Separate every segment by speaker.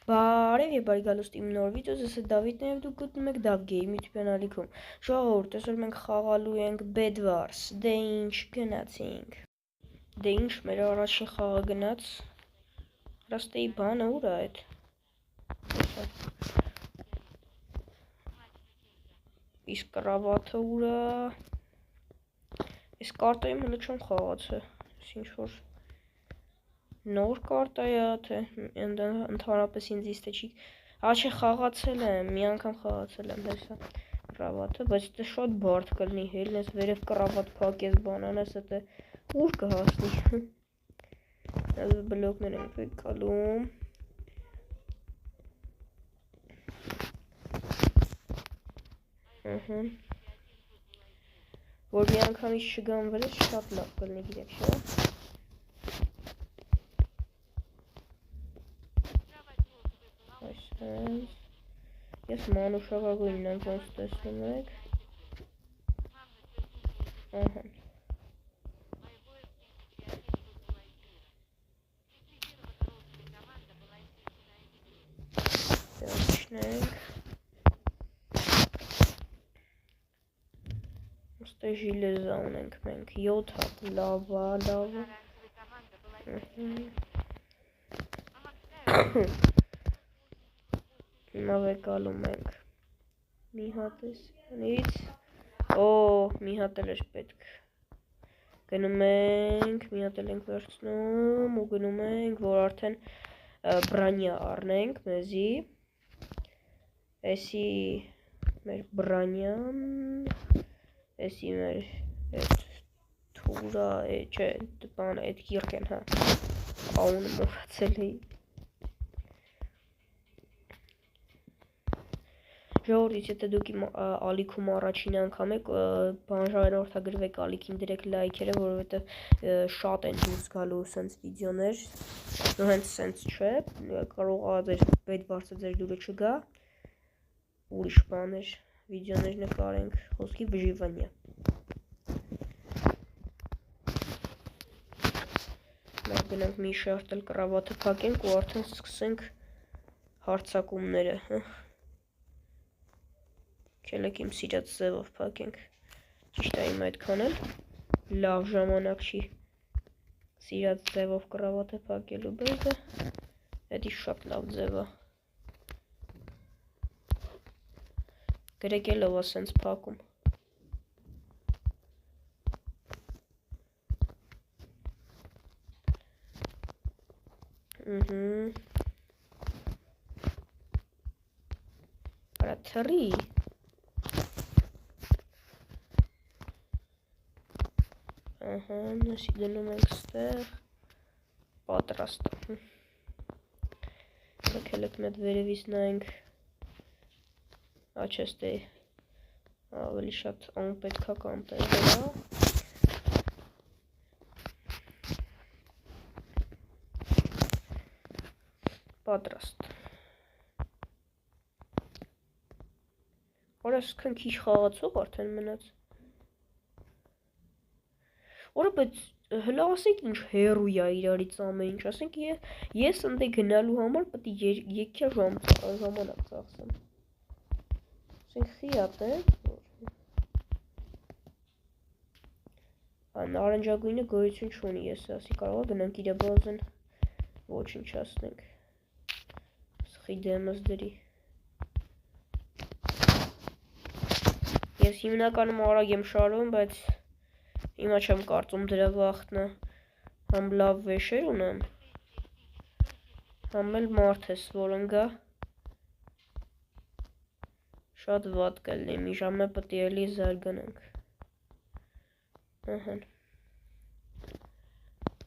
Speaker 1: Բարև եւ բարի գալուստ իմ նոր վիդեոս, ես եմ Դավիթն եւ դուք գտնում եք Dav Game YouTube կանալիքում։ Ժողովուրդ, այսօր մենք խաղալու ենք Bed Wars։ Դե ինչ գնացինք։ Դե ինչ մեր առաջին խաղը գնաց։ Ռաստեի բանը ուր է այդ։ Իսկ կրավաթը ուր է։ Այս կարտայի մնը չեմ խաղացել։ Այս ինչ որ նոր կարտա է, թե ընդհանրապես ինձ իստե չի։ Չէ, խաղացել եմ, մի անգամ խաղացել եմ հեսա կրավաթը, բայց դա շատ բարդ կլինի, հելն ես վերև կրավաթ փակես բանան ես, դա ուր կհասնի։ Այս բլոկներ են վեկալում։ Որ մի անգամից չգան վրես շատ լավ կլինի, գիտեք, չէ՞։ Ես մանուշավագույնն եմ ոնց տեսնում եք։ Դաշնենք։ Ոստե ժիլեզա ունենք մենք, 7 հատ, լավա։ Հիմա վեկալում ենք մի հատ էսից, մի հատ էլ էր պետք, գնում ենք, մի հատ էլ ենք վերցնում ու գնում ենք, որ արդեն բրանյա առնենք մեզի, էսի մեր բրանյան, էսի մեր թուրա, չէ, բանը, էդ գիրկեն, հա, անունը մոռացել էի։ Ժողովուրդ, եթե դուք իմ ալիքում առաջին անգամ եք, բանջարորդագրվեք ալիքին, դրեք լայքերը, որովհետև շատ են դուրս գալու սենց վիդեոներ, ու հենց սենց չէ, կարող է ձեր Bed Wars-ը ձեր դուրը չգա, ուրիշ բաներ, վիդեոներ նկարենք, խոսքի վժիվանյա։ Մենք գնանք մի շերտ էլ կրավաթը փակենք ու արդեն սկսենք հարցակումները։ Քելեք իմ սիրած ձևով փակենք, ճիշտ է իմ այդքան էլ լավ ժամանակ չի սիրած ձևով կրավաթը փակելու բեզը, էդի շատ լավ ձև է, գրեկելով է սենց փակում։ Արա թռի։ Նսի դնում ենք ստեղ, պատրաստ։ Քելեք մետ վերևից նայենք, աչ էստե ավելի շատ ան պետքա կանտել վրա։ Պատրաստ։ Արա սկն քիչ խաղացող արդեն մնաց։ Որա, բայց հլա ասենք ինչ հերու է իրարից ամեն ինչ, ասենք ես ընդ գնալու համար պետք է երկյա ժամանակ ծախսեմ։ Ասենք խիատ է, նարնջագույնը գոյություն չունի, ես ասի կարող է գնանք իրա բազեն ոչնչացնենք։ Սխի դեմս դրի։ Ես հիմնականում արագ եմ շարում, բայց հիմա չեմ կարծում դրա վախտնա, համ լավ վեշեր ունեմ, համ էլ մարդ ես, որ ընգա շատ վատ կլնի, մի ժամը պտի էլի զարգանանք։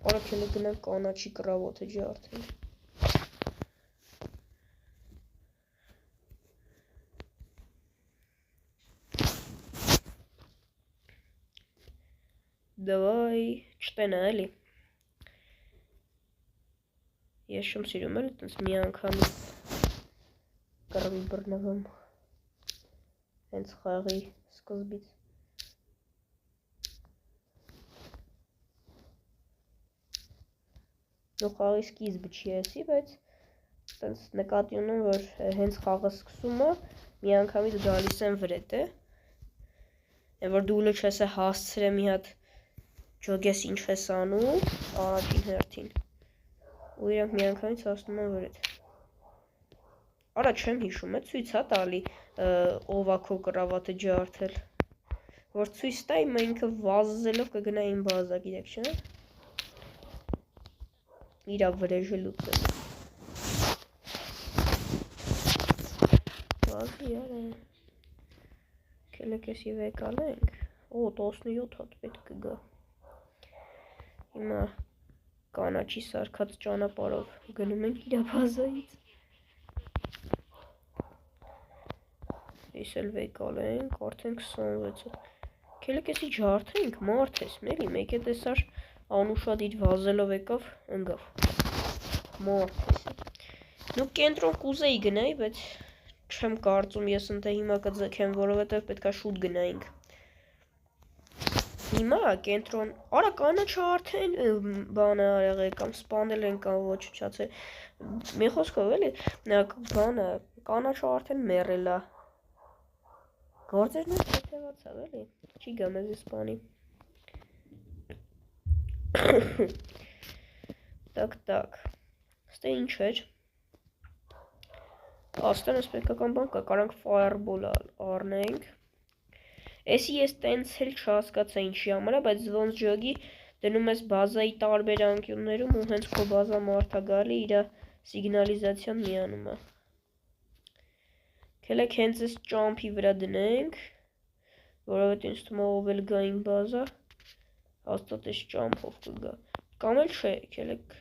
Speaker 1: Արա քելը գնանք կանաչի կրավոթը ջարդենք։ Դավայ, չտենա էլի։ Ես շում սիրում էլ տենց մի անգամից կրվի բռնվում հենց խաղի սկզբից։ Նու խաղի սկիզբը չի էսի, բայց Տենց նկատի ունեմ, որ հենց խաղը սկսում է, միանգամից գալիս են վրետ է։ Է որ դու լը չես է հասցրե մի հատ ջոգես ինչ ես անում, առաջին հերթին։ Ու իրանք միանգամից հասնում են վրետ։ Արա չեմ հիշում է, ցույց հա տալի ով է քո կրավատը ջարդել։ Որ ցույց տա իմ ինքը վազելով կգնա իմ բազա, գիտեք չէ՞։ Իրա վրեժը լուծել։ Վազի արա։ Կելեք եսի վեկալ ենք։ Օ 17 հատ պետք կգա։ Հիմա կանաչի սարքած ճանապարհով գնում ենք իր բազայից։ Ես էլ վեկալ ենք, արդեն 26-ը։ Կելեք եսի ջարդենք, մարդ ես, մելի, մեկ է տեսար անուշադիր վազելով եկավ, ընգավ։ Մարդ ես։ Նու կենտրոն կուզեի գնայի, բայց չեմ կարծում ես ընդ հիմա կձգեմ, որովհետև պետքա շուտ գնայինք։ Հիմա կենտրոն, արա կանաչը արդեն բանը արեղել կամ սպանել են կամ ոչնչացել։ Մի խոսքով էլի, բանը կանաչը արդեն մեռել է։ Գործերն են հետևացավ էլի, չի գա մեզ սպանի։ Տակ, ստե ինչ էր։ Աստեն ես պետքական բան կա, կարանք fireball առնենք։ Էսի ես տենց էլ չհասկացա ինչի համար է, բայց ոնց ջոգի դնում ես բազայի տարբեր անկյուններում ու հենց քո բազա մարդա գալի իր սիգնալիզացիան միանում է։ Կելեք հենց այս ճամփի վրա դնենք, որովհետև ինձ թվում է ով էլ գա իմ բազա, հաստատ այս ճամփով կգա։ Կամ էլ չէ, կելեք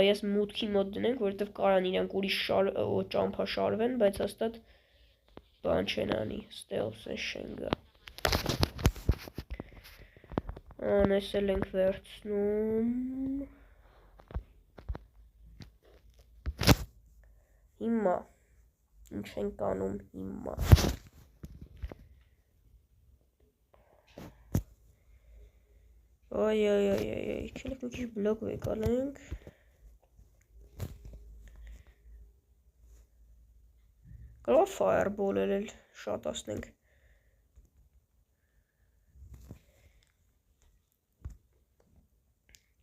Speaker 1: այս մուտքի մոտ դնենք, որովհետև կարան իրանք ուրիշ ճամփա շարվեն, բայց հաստատ բան չեն անի, stealth session գա։ Անես էլ ենք վերցնում։ Հիմա, ինչ ենք անում հիմա։ Այ, կելեք մի քիչ բլոկ վեկալ ենք։ Կարող fireball-ել էլ շատացնենք։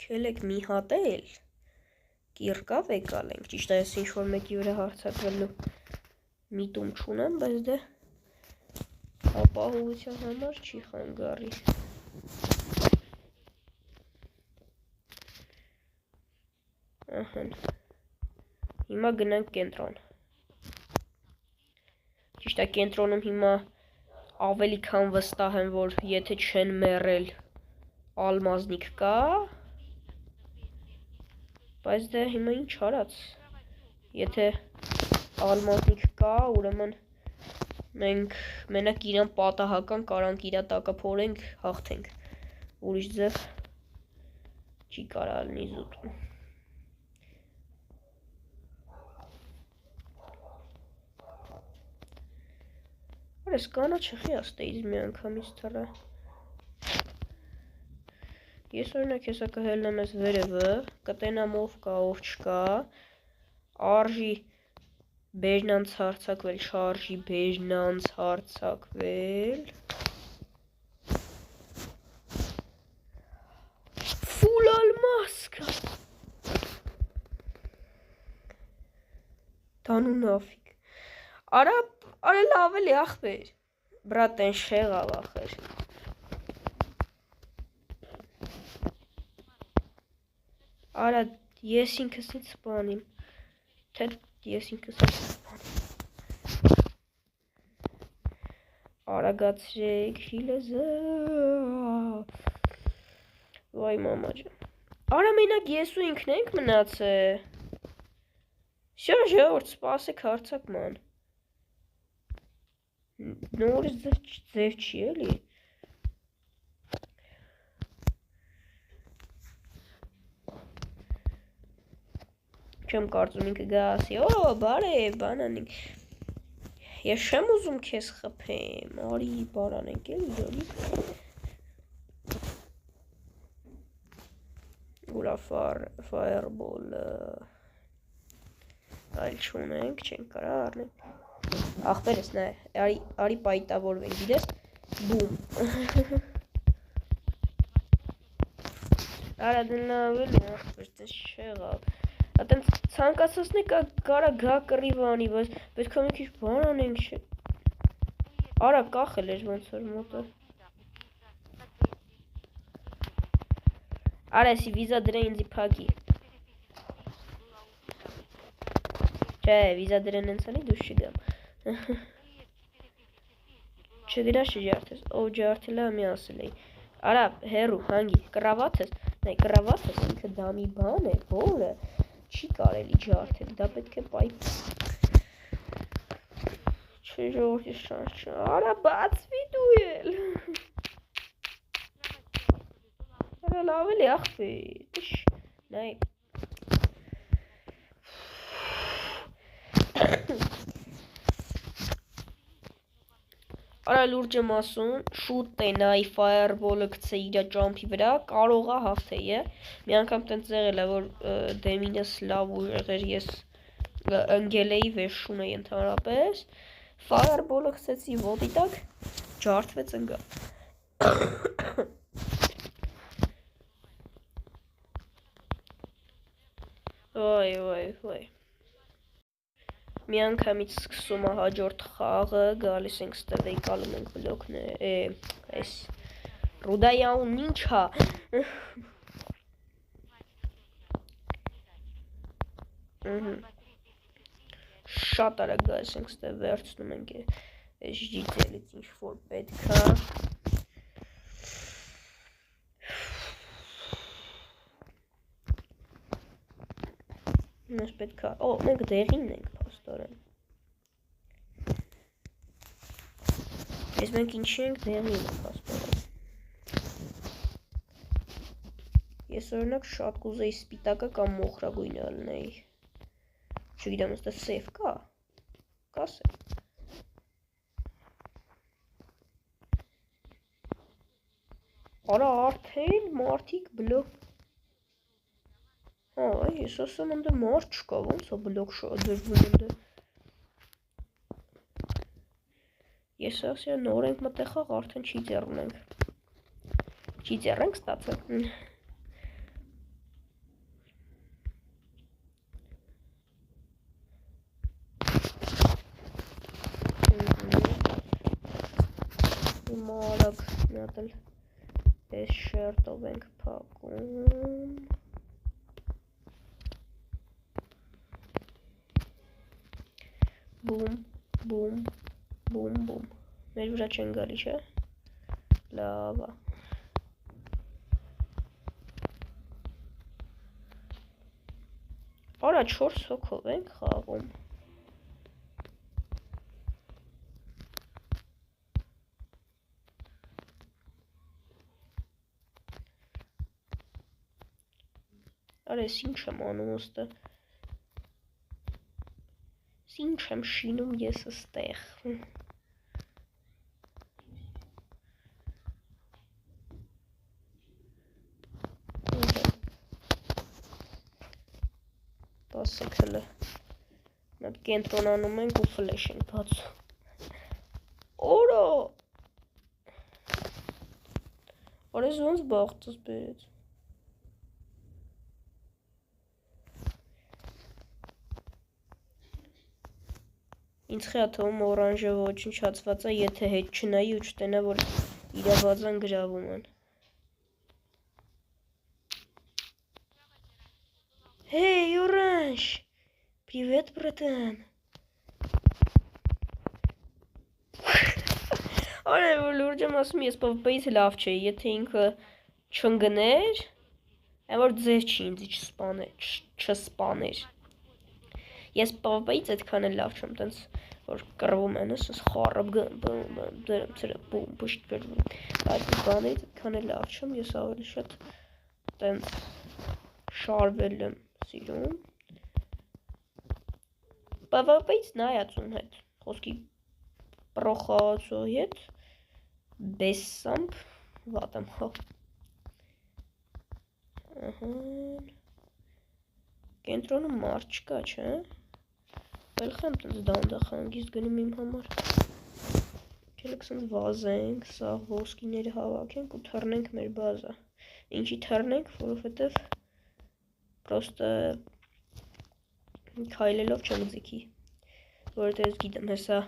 Speaker 1: Կելեք մի հատ էլ կիրկա վեկալ ենք, ճիշտ է ես ինչ-որ մեկի վրա հարցակվելու միտում չունեմ, բայց դե ապահովության համար չի խանգարի։ Ահն, հիմա գնանք կենտրոն։ Ճիշտ է կենտրոնում հիմա ավելի քան վստահ եմ, որ եթե չեն մեռել ալմազնիկ կա, բայց դե հիմա ինչ արած, եթե ալմազնիկ կա, ուրեմն մենք մենակ իրան պատահական կարանք իրա տակը փորենք, հաղթենք, ուրիշ ձև չի կարա լինի զուտում։ Այս կանաչը խիաստեից մի անգամից թռա։ Ես օրինակ հեսա կհելնեմ ես վերևը, կտենամ ով կա, ով չկա, արժի բեժնանց հարցակվել, չարժի բեժնանց հարցակվել։ Ֆուլ ալմաս կա։ Տանու նավիկ։ Արա լավ էլի ախպեր, բրատ են շեղավ ախեր։ Արա ես ինքս ինձ սպանիմ, թե ես ինքս ինձ սպանիմ։ Արագացրեք հիլեզը։ Վայ մամա ջան։ Արա մենակ ես ու ինքն ենք մնացե։ Շո ժողովուրդ սպասեք հարցակման։ Նորից ձև չի էլի։ Չեմ կարծում ինքը գա ասի, օ բարև բանանինք։ Ես չեմ ուզում քեզ խփեմ, արի բարանենք էլի ջոլի։ Ուրա fireball-ը։ այլ չունենք, չենք կարա առնենք։ Ախպերս նայ, արի պայտավորվենք, գիտես, բում։ Արա դնավել է, ախպեր, տես չեղավ։ Ատենց ցանկացածն է կարա գա կռիվանի, բայց պետք է մի քիչ բան անենք չէ։ Արա կախել էր ոնց որ մոտը։ Արա էսի վիզա դրե ինձի փակի։ Չէ, վիզա դրեն ընցանի դուշ չգամ։ Չգնաս չջարդես, ով ջարդել է մի ասել էի։ Արա հերու, հանգի, կռավաթս, նայ կռավաթս ինքը դամի բան է, որը չի կարելի ջարդել, դա պետք է պայ։ Չէ ժողովրդի շանս չա, արա բացվի դու էլ։ Արա լավ էլի ախպեր, տիշ, նայ։ Արա լուրջ եմ ասում, շուտ է նայ ֆայերբոլը գցե իրա ջամփի վրա, կարող է հաղթեի է։ Մի անգամ տենց եղել է, որ դեմինս լավ ուժեղ էր, ես ընկել էի, վեշում էի ընդհանրապես։ Ֆայերբոլը գցեցի ոտի տակ, ջարդվեց ընկա։ Ոյ։ Մի անգամից սկսում է հաջորդ խաղը, գալիս ենք ստեղ եկալում ենք բլոկներ, այս ռուդայաուն ինչ հա։ Շատ արագ գալիս ենք ստեղ վերցնում ենք այս ժիծելից ինչ որ պետք է։ Մենք պետք է, մենք դեղին ենք փաստորեն։ Ես մենք ինչի ենք դեղին ենք փաստորեն։ Ես օրինակ շատ կուզեի սպիտակը կամ մոխրագույնը ալնեի։ Չգիտեմ, ըստը սեյֆ կա։ Կա սեյֆ։ Արա արդեն մարդիկ բլոկ։ Ես ասեմ ընդ մարդ չկա, ոնց է բլոկ դրվում ընդ։ Ես ասեմ նոր ենք մտեղ խաղ, արդեն չի ձեռնենք։ Չի ձեռնենք ստացել։ Հիմա արագ մատել այս շերտով ենք փակում։ Բում։ Մեր վրա չեն գալի, չէ։ Լավ է։ Արա 4 հոգով ենք խաղում։ Արա ես ինչ եմ անում ոստը։ Ինչ եմ շինում ես ստեղ։ Պասեք հլը։ Մատ կենտրոնանում ենք ու ֆլեշ ենք բացում։ Օրա։ Արես ոնց բաղծս բերեց։ Ինձ խի աթվում օրանժը ոչնչացված է, եթե հետ չնայի ու չտենա, որ իրավազան գրավում են։ Հեյ, օրանժ! Պրիվետ, բրատան։ Արա, որ լուրջ եմ ասում, ես PvP-ից լավ չէի, եթե ինքը չընկներ, այն որ ձեր չի ինձի չսպաներ։ Ես PvP-ից այդքան էլ լավ չեմ, տենց որ կռվում են, ասես խառը դրեմ ծրը բում բշտ բերվում։ Այդ բաներից այդքան էլ լավ չեմ, ես ավելի շատ տենց շարվել եմ սիրում։ PvP-ից նայածուն հետ, խոսքի պրոխացոյի հետ, բեսամպ, վատ եմ խաղ։ Կենտրոնում մարդ չկա, չէ։ Խելքեմ տենց դանդաղ հանգիստ գնում իմ համար։ Կելեք սենց վազենք, սաղ ոսկիները հավաքենք ու թռնենք մեր բազա։ Ինչի թռնենք, որովհետև պրոստը քայլելով չգձիքի, որովհետև ես գիտեմ, հեսա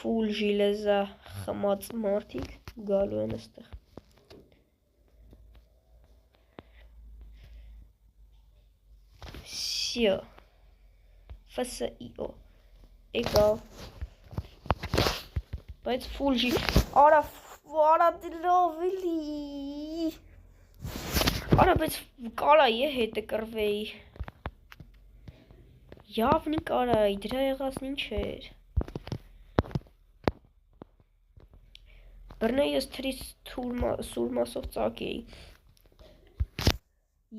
Speaker 1: ֆուլ ժիլեզա խմած մարդիկ գալու են այստեղ։ Всё. FSIO եկավ, բայց ֆուլ ժի, արա դրով էլի, արա բայց կարա հետը կրվեի, Javni կարայի, դրա եղածն ինչ էր, բրնե ես թրիս սուրմասով ծակ էի,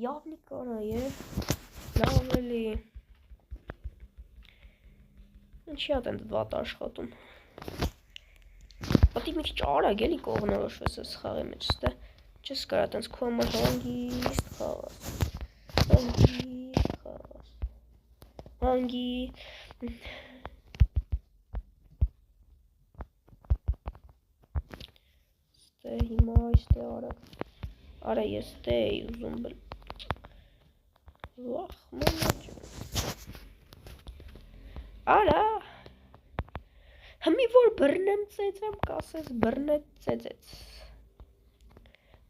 Speaker 1: Javni կարայի լավ էլի, ինչի ատ են վատ աշխատում, պատի մի քիչ արագ էլի կողնորոշվես ես խաղի մեջ, ստե չես կարա տենց քո համար հանգիստ խաղաս, հանգի, ստե հիմա այստե արագ, արա ես ստե էի ուզում վել, վախ մոմաջ, արա, Հմի որ բրնեմ ծեծեմ, կասես բրնետ ծեծեց,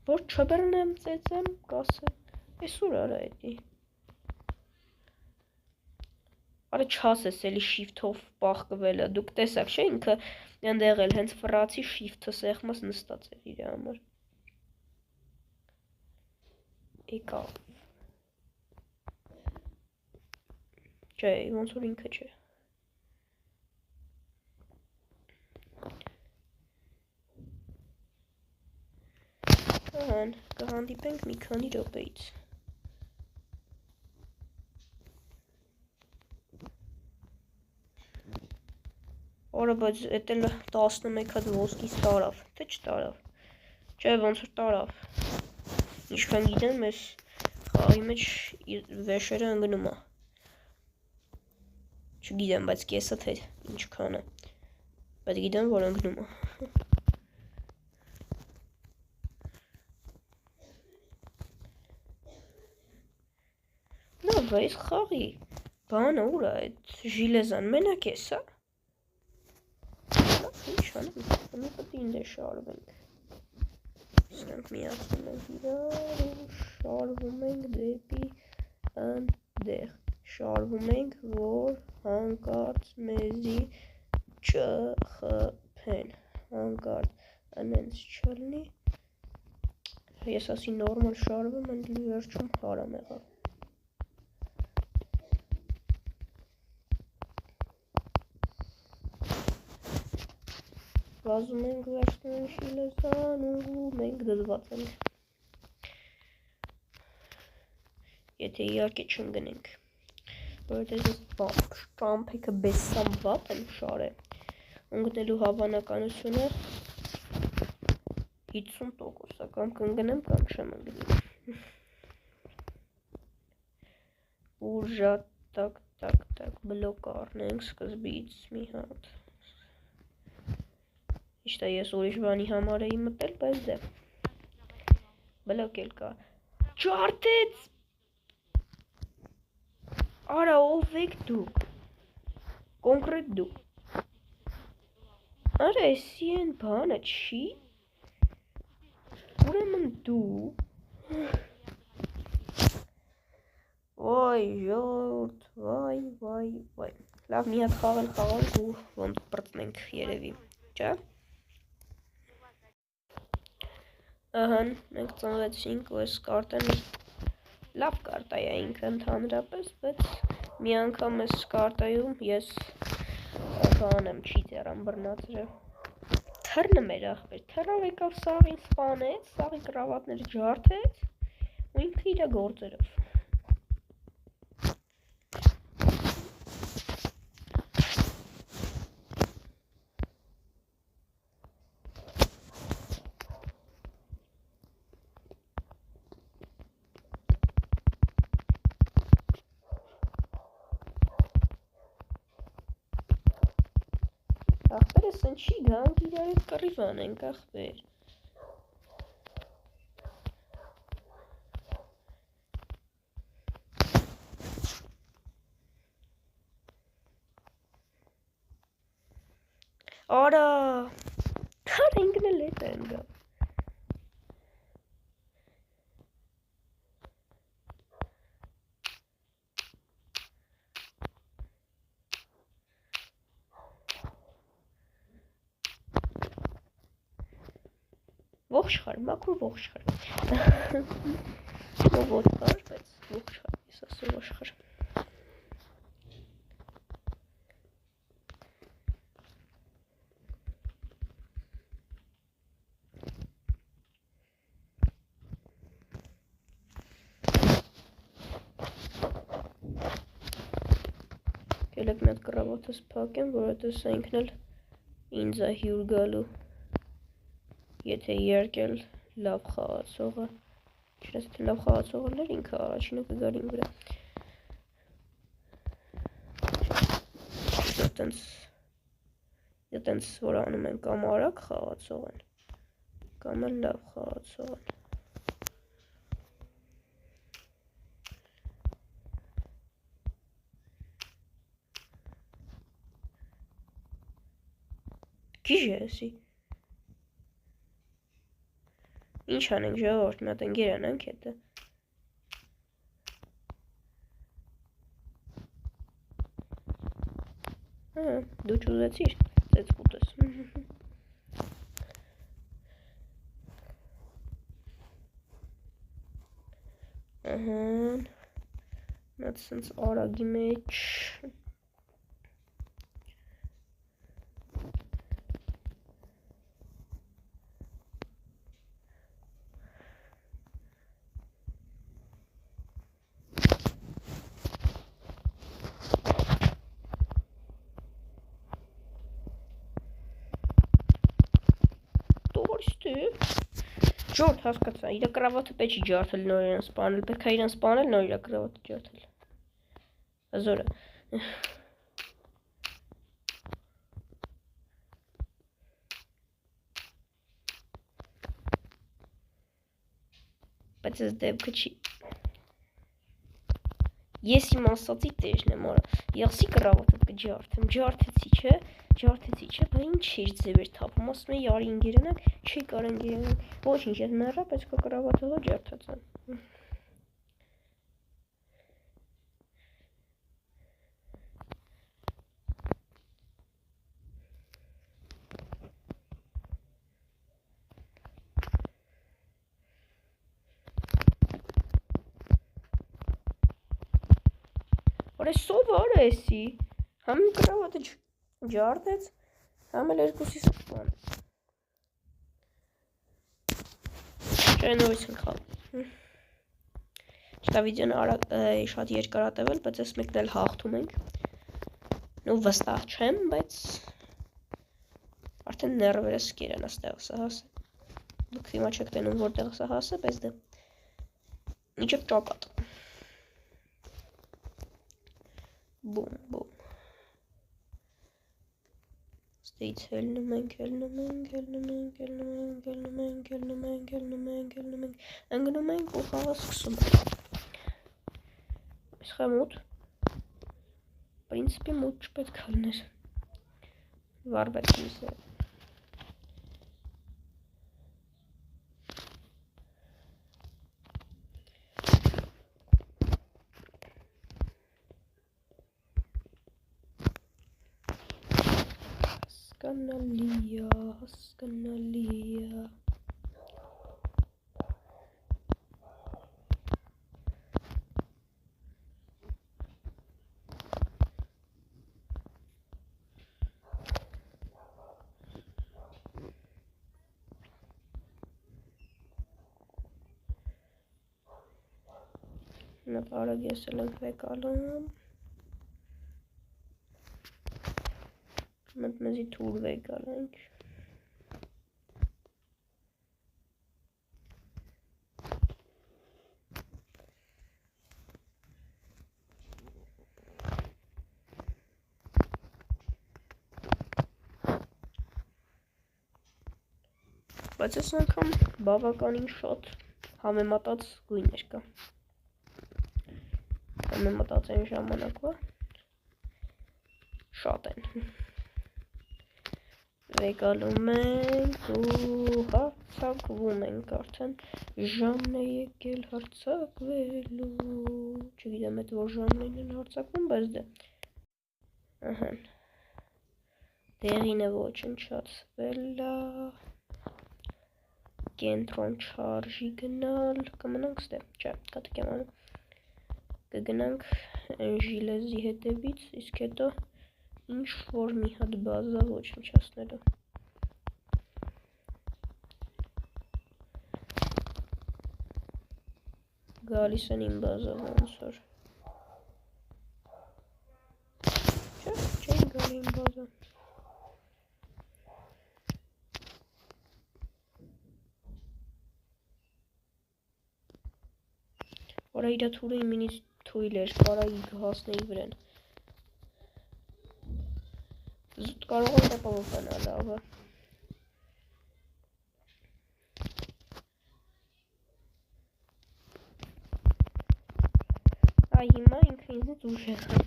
Speaker 1: որ չբրնեմ ծեծեմ, կասես, էսուր արա էդի, արա չասես էլի շիվթով պաղկվելը, դուք տեսակ չէ ինքը ընդեղ էլ հենց վրացի շիվթը սեղմաս նստած էր իր համար, եկավ, չէ, ոնց որ ինքը չէ, կհանդիպենք մի քանի րոպեից, Արա բայց էտ էլ 11 հատ ոսկիս տարավ, թե չտարավ, չէ ոնց որ տարավ, ինչքան գիտեմ ես խաղի մեջ վեշերը ընգնում է, չգիտեմ բայց կեսը թե ինչքան է, բայց գիտեմ որ ընգնում է, Լավ է, այս խաղի բանը ուր է, այդ ժիլեզան մենակ է սա, ինչ անեմ, մի պտի ինդ է շարվենք, սրանք միացնում ենք իրար ու շարվում ենք դեպի ընդեղ, շարվում ենք, որ հանկարծ մեզի չխփեն, հանկարծ անենց չլնի, ես ասի նորմալ շարվում, ընդ վերջում հարամ եղավ, Վազում ենք վերջնում շիլեզան ու մենք դդված ենք, եթե իարկե չընգնենք, որովհետև ես ճամփեքը բեսամ վատ եմ շարել, ընգնելու հավանականությունը 50%, կամ կընգնեմ կամ չեմ ընգնի, ուժա տակ, բլոկ առնենք սկզբից մի հատ, Իշտա ես ուրիշ բանի համար էի մտել, բայց դե, բլոկ էլ կա, չարդեց, արա ով եք դուք, կոնկրետ դուք, արա էսի են բանը չի, ուրեմն դու, վայ ժորդ, վայ, լավ մի հատ խաղել խաղանք ու ոնց պրտնենք երևի, չէ, Ահան, մենք ծնվեցինք ու այս կարտեն լավ կարտա է ինքը ընդհանրապես, բայց մի անգամ այս կարտայում ես բան եմ չիտերամ բռնացրել, թռնում էր ախպեր, թռավ եկավ սաղին սպանեց, սաղի կրավատներ ջարդեց ու ինքը իրա գործերով, Ախպերը սնչի գանք իրար հետ կռիվան ենք ախպեր։ Արա Արա ինքն էլ հետ են գա Ողջխար, մաքուր ողջխար Ո՞տ կար, բայց ողջխար, ես ասում ողջխար Ելեք մետ կրավոտս պակեմ, որովհետև սա ինքն էլ ինձ է հյուր գալու Եթե երկել լավ խաղացողը Չնայած եթե լավ խաղացողը լեր ինքը առաջինը կգար իմ վրա Դենց որ անում են կամ արագ խաղացող են կամ էլ լավ խաղացող են Քիչ է էսի Ինչ անենք ժողովուրդ, մի հատ ընկեր անենք հետը Դու չուզեցիր, ծեծկուտս Մատ սենց արագի մեջ Ժորդ հասկացա, իրա կրավատը պետք չի ջարդել նոր իրան սպանել, պետք է իրան սպանել նոր իրա կրավատը ջարդել Հզորը Բայց ես դեպքը չի Ես իմ ասացի տերն եմ արա Եղսի կրավատը կջարդեմ, ջարդեցի չէ, բա ինչ էր ձև էր թապում, ասում էի արի ինգերանանք, չի կար ինգերանանք, ոչ ինչ ես մեռա, բայց կա կրավատը հո ջարդացան Որը սովար է էսի, համ կրավատը ջարդեց, համ էլ երկուսի սպան Չայնովից են խալ Չտա վիդեոն շատ երկար ատևել, բայց ես մեկն էլ հաղթում ենք Նու վստահ չեմ, բայց արդեն ներվերս կերան աստեղ սա հասը Դուք հիմա չեք տենում որտեղ սա հասը, բայց դե Իջև ճակատ Բում, բում Ստեից հելնում ենք Ընգնում ենք ու խաղը սկսում Ես խա մութ Պրինցպի մութ չպետք հալներ Վարվեց միսը Հասկանալիա Մատ արագ եսել ենք վեկալում Մատ մեզի թուր վեկալ ենք բայց այս անգամ բավականին շատ համեմատած գույներ կա։ Համեմատած այն ժամանակվա շատ են։ Վեկալում ենք ու հարցակվում ենք արդեն, ժամն է եկել հարցակվելու, չգիտեմ էդ որ ժամն են հարցակվում, բայց դե, ահան, դեղին է ոչնչացվելա, կենտրոն չարժի գնալ, կմնանք ստե, չէ, կատկեմ անում, կգնանք ժիլեզի հետևից, իսկ հետո ինչ որ մի հատ բազա ոչնչացնելու։ Գալիս են իմ բազա ոնց որ։ Չէ, չեն գալի իմ բազա։ Որա իրա թուրը իմինից թույլ էր, կարայի հասնեի վրեն։ Զուտ կարող եմ տապավոկանա լավը։ Այ հիմա ինքը ինձից ուժեղ է։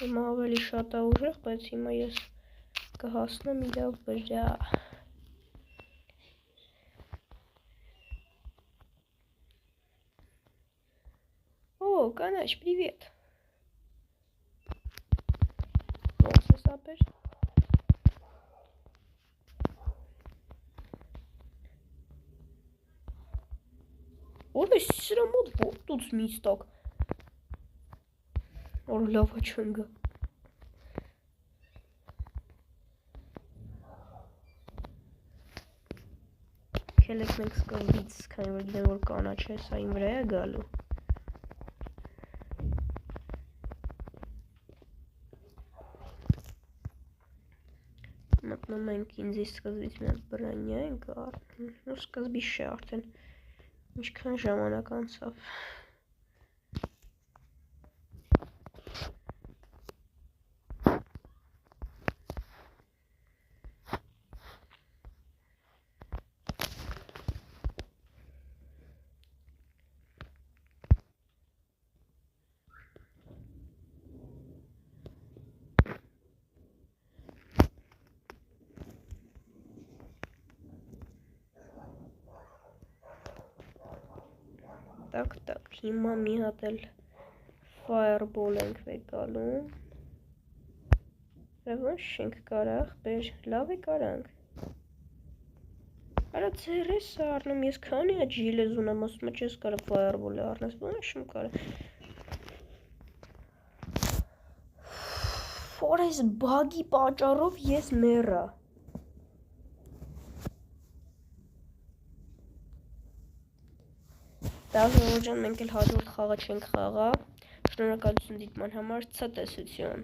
Speaker 1: Հիմա ավելի շատ է ուժեղ, բայց հիմա ես կհասնեմ իրա վրա։ О, կանաչ, привет։ Ոնց ես ապեր։ Որը սրա մոտ ոտուց միստակ։ Որ լավա չեմ գա։ Քելեք մենք սկզբից, քանի որ գիտեմ որ կանաչ է, սա իմ վրա է գալու։ Մտնում ենք ինձի սկզբից մի հատ բրանյա ենք առնում, ու սկզբից չէ արդեն, ինչքան ժամանակ անցավ։ Так, հիմա մի հատ էլ fireball ենք վեկալում։ Ոնց չենք կարող, բեր, լավ է կարանք։ Արա ձեռես առնում, ես քանի հատ ժիլեզ ունեմ, ասում եմ չես կարող fireball-ը առնես, ոնց չեմ կարող։ Որ այս բագի պատճառով ես մեռա։ Դաժան մենք էլ հաջորդ խաղը չենք խաղա, շնորհակալություն դիտման համար, ցտեսություն։